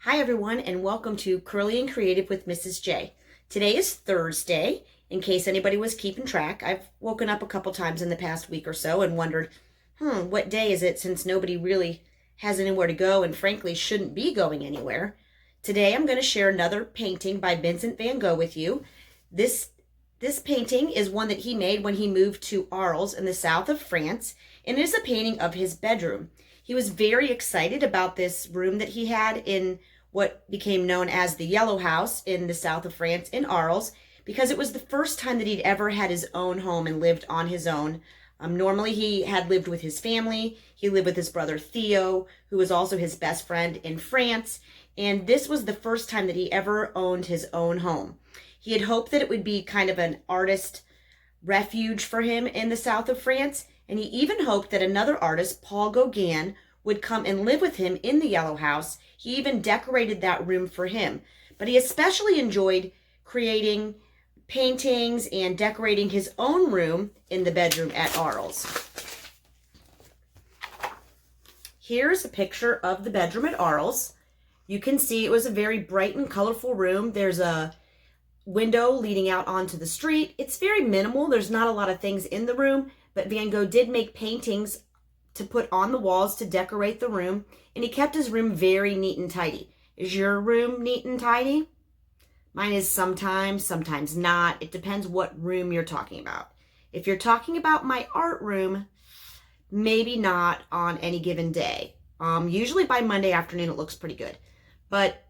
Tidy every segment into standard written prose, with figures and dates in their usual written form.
Hi everyone, and welcome to Curly and Creative with Mrs. J. Today is Thursday. In case anybody was keeping track, I've woken up a couple times in the past week or so and wondered, what day is it, since nobody really has anywhere to go and frankly shouldn't be going anywhere. Today I'm going to share another painting by Vincent van Gogh with you. This painting is one that he made when he moved to Arles in the south of France, and it is a painting of his bedroom. He was very excited about this room that he had in what became known as the Yellow House in the south of France in Arles, because it was the first time that he'd ever had his own home and lived on his own. Normally he had lived with his family. He lived with his brother Theo, who was also his best friend in France, and this was the first time that he ever owned his own home. He had hoped that it would be kind of an artist refuge for him in the south of France, and he even hoped that another artist, Paul Gauguin, would come and live with him in the Yellow House. He even decorated that room for him. But he especially enjoyed creating paintings and decorating his own room in the bedroom at Arles. Here's a picture of the bedroom at Arles. You can see it was a very bright and colorful room. There's a window leading out onto the street. It's very minimal. There's not a lot of things in the room, but Van Gogh did make paintings to put on the walls to decorate the room, and he kept his room very neat and tidy. Is your room neat and tidy? Mine is sometimes, sometimes not. It depends what room you're talking about. If you're talking about my art room, maybe not on any given day. Usually by Monday afternoon it looks pretty good. But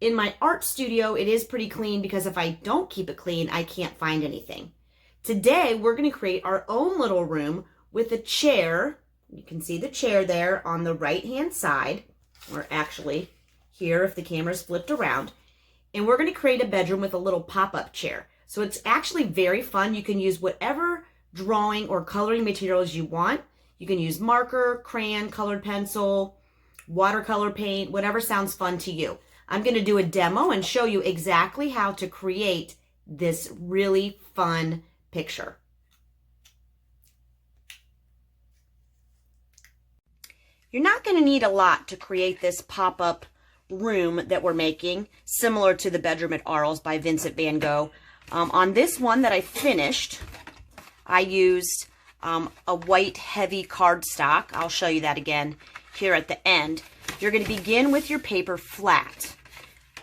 in my art studio, it is pretty clean, because if I don't keep it clean, I can't find anything. Today, we're going to create our own little room with a chair. You can see the chair there on the right-hand side, or actually here if the camera's flipped around. And we're going to create a bedroom with a little pop-up chair. So it's actually very fun. You can use whatever drawing or coloring materials you want. You can use marker, crayon, colored pencil, watercolor paint, whatever sounds fun to you. I'm going to do a demo and show you exactly how to create this really fun picture. You're not going to need a lot to create this pop-up room that we're making, similar to the bedroom at Arles by Vincent van Gogh. On this one that I finished, I used a white heavy cardstock. I'll show you that again here at the end. You're going to begin with your paper flat.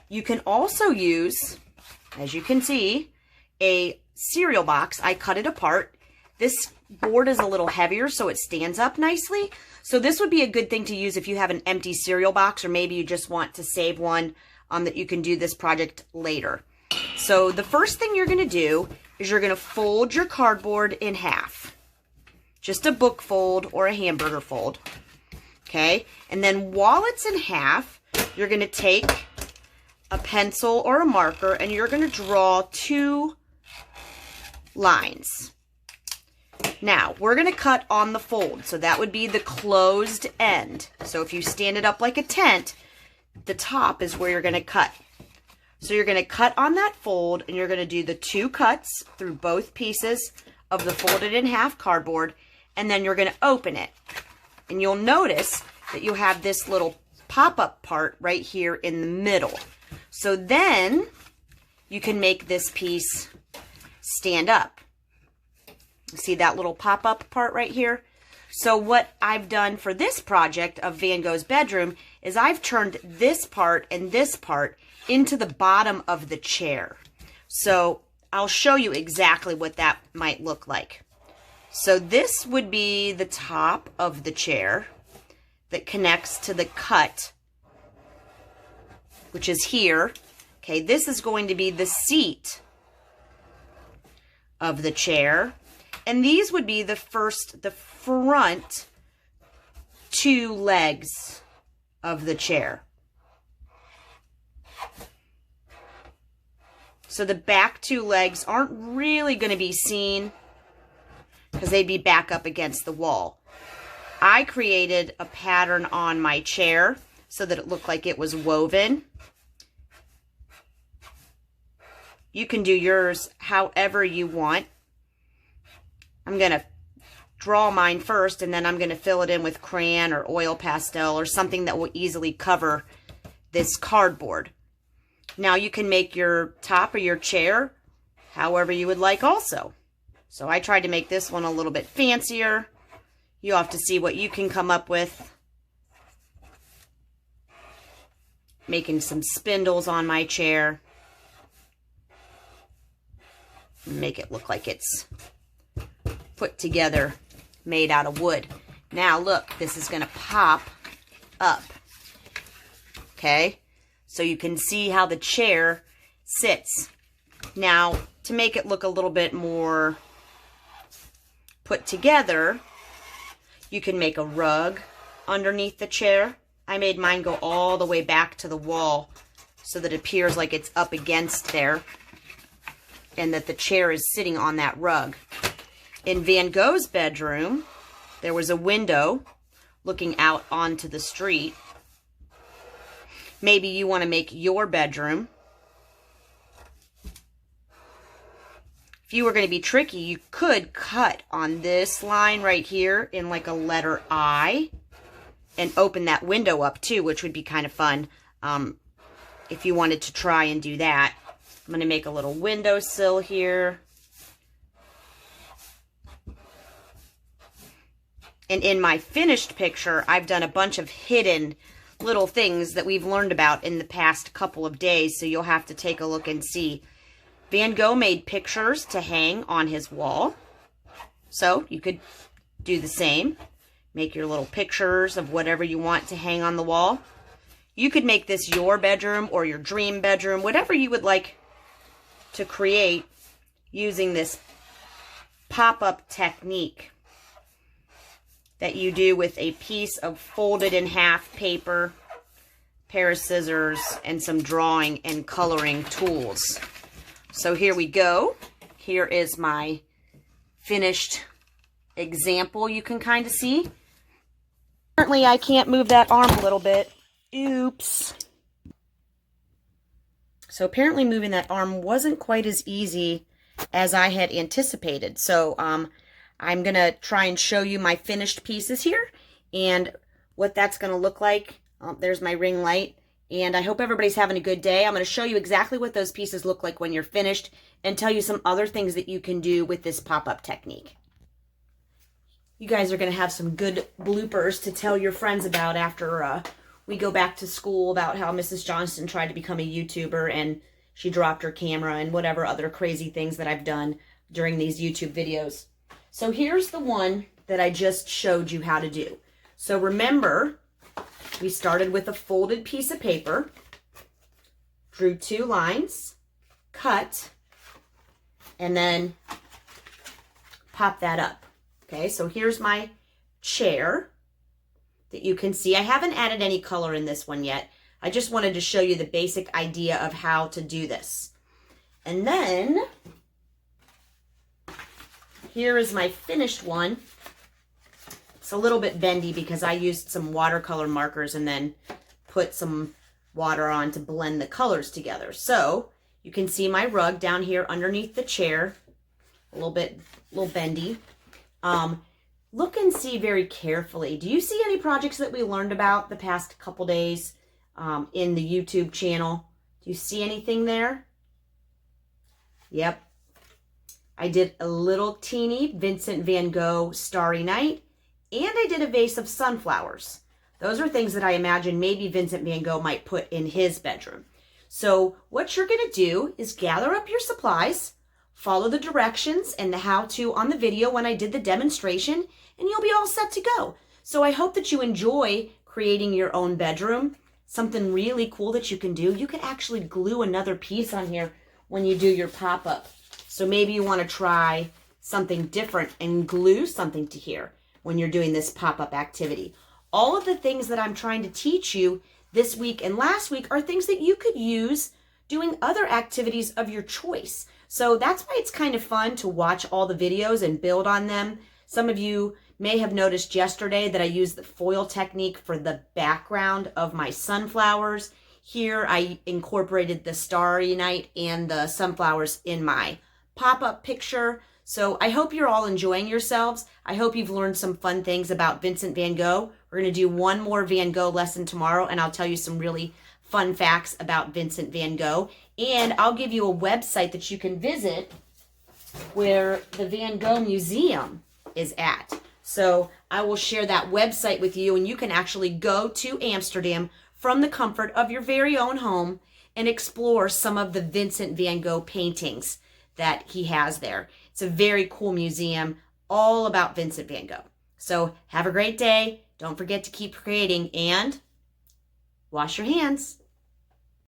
You can also use, as you can see, a cereal box. I cut it apart. This board is a little heavier, so it stands up nicely. So this would be a good thing to use if you have an empty cereal box, or maybe you just want to save one that you can do this project later. So the first thing you're going to do is you're going to fold your cardboard in half. Just a book fold or a hamburger fold. Okay? And then while it's in half, you're going to take a pencil or a marker, and you're going to draw two lines. Now, we're going to cut on the fold, so that would be the closed end. So if you stand it up like a tent, the top is where you're going to cut. So you're going to cut on that fold, and you're going to do the two cuts through both pieces of the folded in half cardboard, and then you're going to open it. And you'll notice that you have this little pop-up part right here in the middle. So then you can make this piece stand up. See that little pop-up part right here? So what I've done for this project of Van Gogh's bedroom is I've turned this part and this part into the bottom of the chair. So I'll show you exactly what that might look like. So this would be the top of the chair that connects to the cut, which is here. Okay, this is going to be the seat of the chair. And these would be the front two legs of the chair. So the back two legs aren't really going to be seen because they'd be back up against the wall. I created a pattern on my chair so that it looked like it was woven. You can do yours however you want. I'm going to draw mine first, and then I'm going to fill it in with crayon or oil pastel or something that will easily cover this cardboard. Now you can make your top of your chair however you would like also. So I tried to make this one a little bit fancier. You'll have to see what you can come up with. Making some spindles on my chair. Make it look like it's put together, made out of wood. Now look, this is going to pop up. Okay? So you can see how the chair sits. Now, to make it look a little bit more put together, you can make a rug underneath the chair. I made mine go all the way back to the wall so that it appears like it's up against there and that the chair is sitting on that rug. In Van Gogh's bedroom, there was a window looking out onto the street. Maybe you want to make your bedroom. If you were going to be tricky, you could cut on this line right here in like a letter I and open that window up too, which would be kind of fun if you wanted to try and do that. I'm going to make a little windowsill here. And in my finished picture, I've done a bunch of hidden little things that we've learned about in the past couple of days, so you'll have to take a look and see. Van Gogh made pictures to hang on his wall, so you could do the same. Make your little pictures of whatever you want to hang on the wall. You could make this your bedroom or your dream bedroom, whatever you would like to create using this pop-up technique that you do with a piece of folded in half paper, pair of scissors, and some drawing and coloring tools. So here we go. Here is my finished example you can kind of see. Apparently I can't move that arm a little bit. Oops. So apparently moving that arm wasn't quite as easy as I had anticipated. So I'm going to try and show you my finished pieces here and what that's going to look like. There's my ring light. And I hope everybody's having a good day. I'm going to show you exactly what those pieces look like when you're finished and tell you some other things that you can do with this pop-up technique. You guys are going to have some good bloopers to tell your friends about after we go back to school, about how Mrs. Johnston tried to become a YouTuber and she dropped her camera and whatever other crazy things that I've done during these YouTube videos. So here's the one that I just showed you how to do. So remember, we started with a folded piece of paper, drew 2 lines, cut, and then pop that up. Okay, so here's my chair that you can see. I haven't added any color in this one yet. I just wanted to show you the basic idea of how to do this. And then here is my finished one. It's a little bit bendy because I used some watercolor markers and then put some water on to blend the colors together. So you can see my rug down here underneath the chair, a little bendy. Look and see very carefully. Do you see any projects that we learned about the past couple days in the YouTube channel? Do you see anything there? Yep. I did a little teeny Vincent van Gogh Starry Night, and I did a vase of sunflowers. Those are things that I imagine maybe Vincent van Gogh might put in his bedroom. So what you're going to do is gather up your supplies, follow the directions and the how-to on the video when I did the demonstration, and you'll be all set to go. So I hope that you enjoy creating your own bedroom. Something really cool that you can do. You can actually glue another piece on here when you do your pop-up. So maybe you want to try something different and glue something to here when you're doing this pop-up activity. All of the things that I'm trying to teach you this week and last week are things that you could use doing other activities of your choice. So that's why it's kind of fun to watch all the videos and build on them. Some of you may have noticed yesterday that I used the foil technique for the background of my sunflowers. Here I incorporated the Starry Night and the sunflowers in my pop-up picture. So I hope you're all enjoying yourselves. I hope you've learned some fun things about Vincent van Gogh. We're going to do one more Van Gogh lesson tomorrow, and I'll tell you some really fun facts about Vincent van Gogh. And I'll give you a website that you can visit where the Van Gogh Museum is at. So I will share that website with you, and you can actually go to Amsterdam from the comfort of your very own home and explore some of the Vincent van Gogh paintings that he has there. It's a very cool museum all about Vincent van Gogh. So have a great day. Don't forget to keep creating and wash your hands.